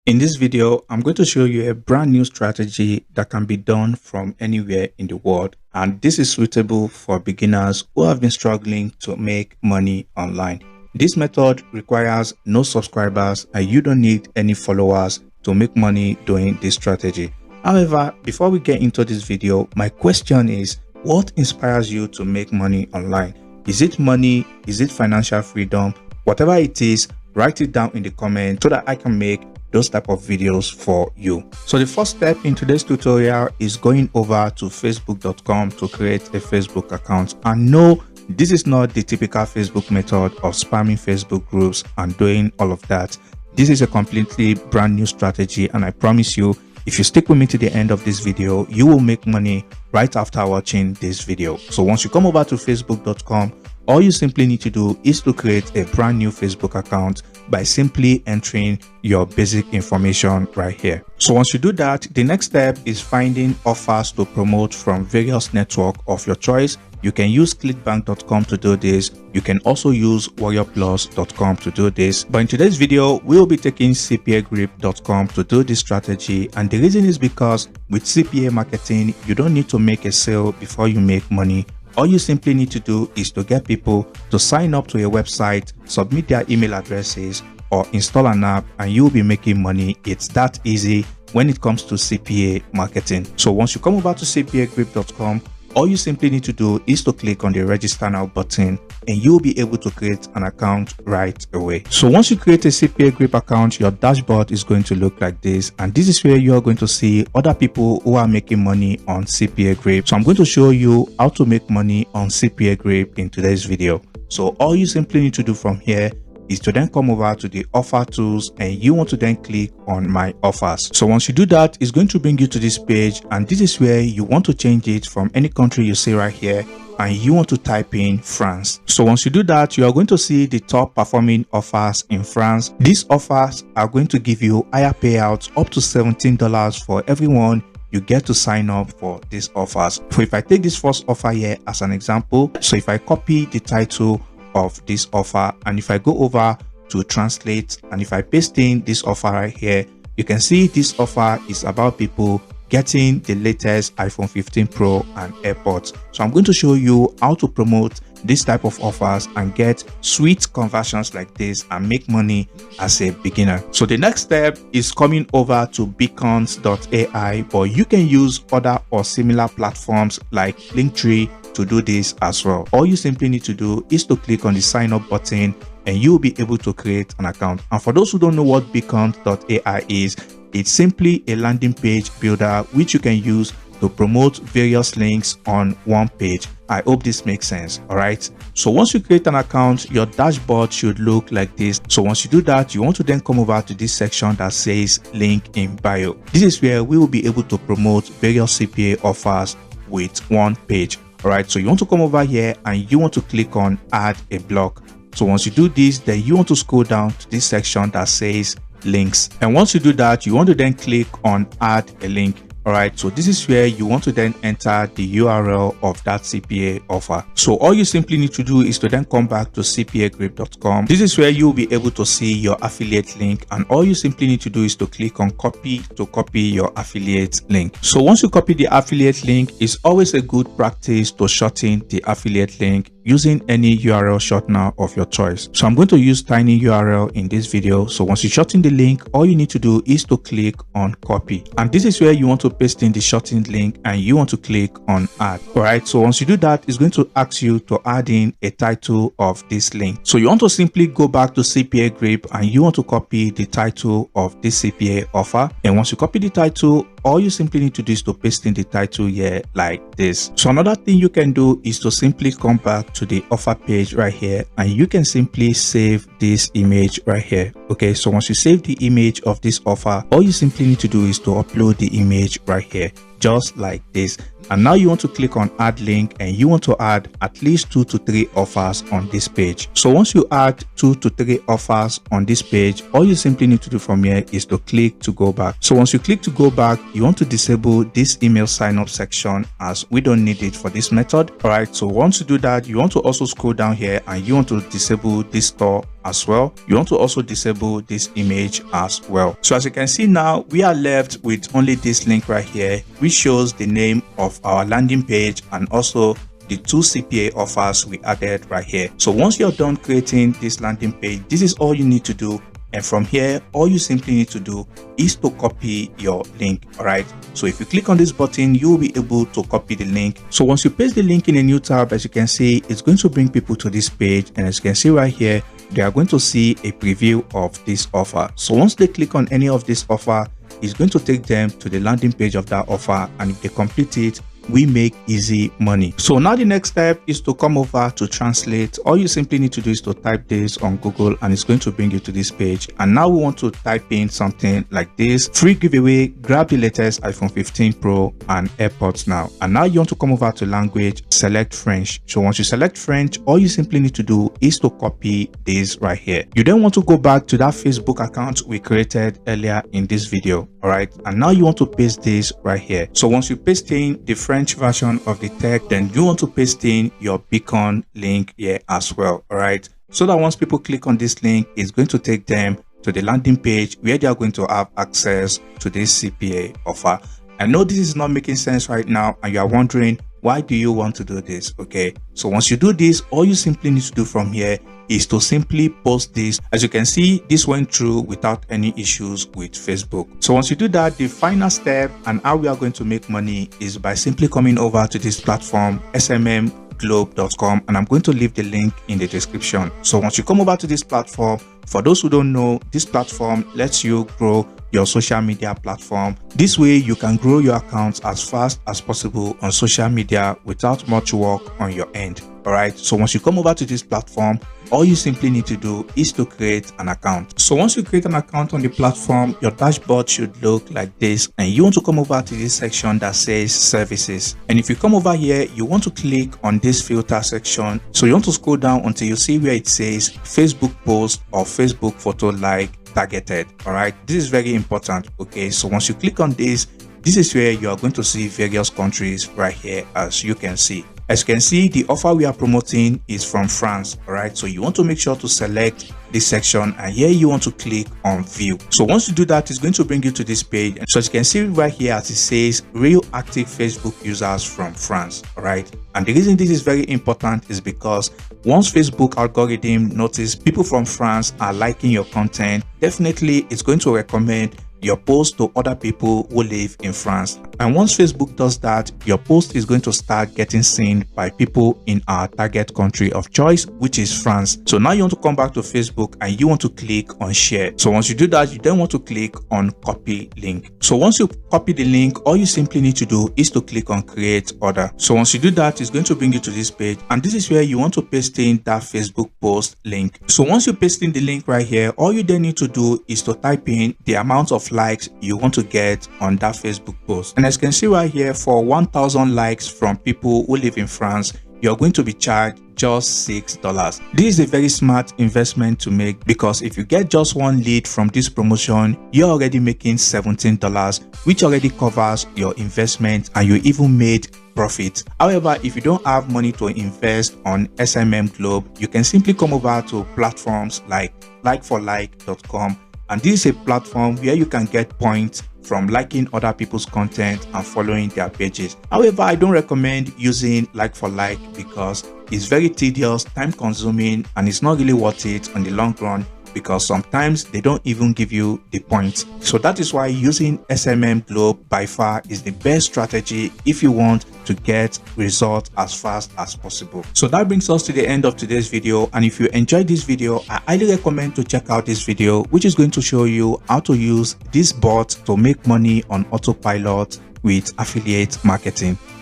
In this video, I'm going to show you a brand new strategy that can be done from anywhere in the world. And this is suitable for beginners who have been struggling to make money online. This method requires no subscribers and you don't need any followers to make money doing this strategy. However, before we get into this video, my question is, what inspires you to make money online? Is it money? Is it financial freedom? Whatever it is, write it down in the comments so that I can make those type of videos for you. So the first step in today's tutorial is going over to facebook.com to create a Facebook account. And no, this is not the typical Facebook method of spamming Facebook groups and doing all of that. This is a completely brand new strategy, and I promise you, if you stick with me to the end of this video, you will make money right after watching this video. So once you come over to facebook.com, all you simply need to do is to create a brand new Facebook account by simply entering your basic information right here. So once you do that, the next step is finding offers to promote from various networks of your choice. You can use clickbank.com to do this. You can also use warriorplus.com to do this. But in today's video, we will be taking cpagrip.com to do this strategy. And the reason is because with CPA marketing, you don't need to make a sale before you make money. All you simply need to do is to get people to sign up to a website, submit their email addresses, or install an app, and you'll be making money. It's that easy when it comes to CPA marketing. So once you come over to cpagrip.com, all you simply need to do is to click on the register now button and you'll be able to create an account right away. So once you create a CPA Grip account, your dashboard is going to look like this, and this is where you're going to see other people who are making money on CPA Grip. So I'm going to show you how to make money on CPA Grip in today's video. So all you simply need to do from here is to then come over to the offer tools, and you want to then click on my offers. So once you do that, it's going to bring you to this page, and this is where you want to change it from any country you see right here, and you want to type in France. So once you do that, you are going to see the top performing offers in France. These offers are going to give you higher payouts up to $17 for everyone you get to sign up for these offers. So if I take this first offer here as an example, so if I copy the title of this offer, and if I go over to translate, and if I paste in this offer right here, you can see this offer is about people getting the latest iPhone 15 Pro and AirPods. So I'm going to show you how to promote this type of offers and get sweet conversions like this and make money as a beginner. So the next step is coming over to beacons.ai, but you can use other or similar platforms like Linktree to do this as well. All you simply need to do is to click on the sign up button and you'll be able to create an account. And for those who don't know what beacons.ai is, it's simply a landing page builder which you can use to promote various links on one page. I hope this makes sense. All right, so once you create an account, your dashboard should look like this. So once you do that, you want to then come over to this section that says link in bio. This is where we will be able to promote various CPA offers with one page. All right, so you want to come over here and you want to click on add a block. So once you do this, then you want to scroll down to this section that says links, and once you do that, you want to then click on add a link. All right, so this is where you want to then enter the URL of that CPA offer. So all you simply need to do is to then come back to cpagrip.com. This is where you'll be able to see your affiliate link, and all you simply need to do is to click on copy to copy your affiliate link. So once you copy the affiliate link, it's always a good practice to shorten the affiliate link using any URL shortener of your choice. So I'm going to use tinyurl in this video. So once you shorten the link, all you need to do is to click on copy, and this is where you want to paste in the shortened link and you want to click on add. All right, so once you do that, it's going to ask you to add in a title of this link. So you want to simply go back to CPA Grip and you want to copy the title of this CPA offer, and once you copy the title, all you simply need to do is to paste in the title here like this. So another thing you can do is to simply come back to the offer page right here, and you can simply save this image right here. Okay, so once you save the image of this offer, all you simply need to do is to upload the image right here, just like this. And now you want to click on add link, and you want to add at least 2 to 3 offers on this page. So once you add 2 to 3 offers on this page, all you simply need to do from here is to click to go back. So once you click to go back, you want to disable this email sign up section as we don't need it for this method. All right, so once you do that, you want to also scroll down here and you want to disable this store as well. You want to also disable this image as well. So as you can see now, we are left with only this link right here, which shows the name of our landing page and also the 2 CPA offers we added right here. So once you're done creating this landing page, this is all you need to do. And from here, all you simply need to do is to copy your link. All right. So if you click on this button, you will be able to copy the link. So once you paste the link in a new tab, as you can see, it's going to bring people to this page. And as you can see right here, they are going to see a preview of this offer. So once they click on any of this offer, it's going to take them to the landing page of that offer. And if they complete it, we make easy money. So now the next step is to come over to translate. All you simply need to do is to type this on Google and it's going to bring you to this page. And now we want to type in something like this: free giveaway, grab the latest iPhone 15 Pro and AirPods now. And now you want to come over to language, select French. So once you select French, all you simply need to do is to copy this right here. You then want to go back to that Facebook account we created earlier in this video. All right. And now you want to paste this right here. So once you paste in the French version of the text, then you want to paste in your beacon link here as well. All right, so that once people click on this link, it's going to take them to the landing page where they are going to have access to this CPA offer. I know this is not making sense right now and you are wondering, why do you want to do this? Okay, so once you do this, all you simply need to do from here is to simply post this. As you can see, this went through without any issues with Facebook. So once you do that, the final step and how we are going to make money is by simply coming over to this platform, smmglobe.com, and I'm going to leave the link in the description. So once you come over to this platform, for those who don't know, this platform lets you grow your social media platform. This way you can grow your accounts as fast as possible on social media without much work on your end. All right, so once you come over to this platform, all you simply need to do is to create an account. So once you create an account on the platform, your dashboard should look like this, and you want to come over to this section that says services. And if you come over here, you want to click on this filter section. So you want to scroll down until you see where it says Facebook post or Facebook photo like targeted. All right, this is very important. Okay, so once you click on this, this is where you are going to see various countries right here. As you can see, the offer we are promoting is from France. All right, so you want to make sure to select this section, and here you want to click on view. So once you do that, it's going to bring you to this page. And so as you can see right here, as it says, real active Facebook users from France. All right, and the reason this is very important is because once Facebook algorithm notice people from France are liking your content, definitely it's going to recommend your post to other people who live in France. And once Facebook does that, your post is going to start getting seen by people in our target country of choice, which is France. So now you want to come back to Facebook and you want to click on share. So once you do that, you then want to click on copy link. So once you copy the link, all you simply need to do is to click on create order. So once you do that, it's going to bring you to this page, and this is where you want to paste in that Facebook post link. So once you paste in the link right here, all you then need to do is to type in the amount of likes you want to get on that Facebook post. And as you can see right here, for 1,000 likes from people who live in France, you're going to be charged just $6. This is a very smart investment to make, because if you get just one lead from this promotion, you're already making $17, which already covers your investment, and you even made profit. However, if you don't have money to invest on SMM Globe, you can simply come over to platforms like likeforlike.com. And this is a platform where you can get points from liking other people's content and following their pages. However, I don't recommend using like for like because it's very tedious, time consuming, and it's not really worth it on the long run, because sometimes they don't even give you the points. So that is why using SMM Globe by far is the best strategy if you want to get results as fast as possible. So that brings us to the end of today's video, and if you enjoyed this video, I highly recommend to check out this video, which is going to show you how to use this bot to make money on autopilot with affiliate marketing.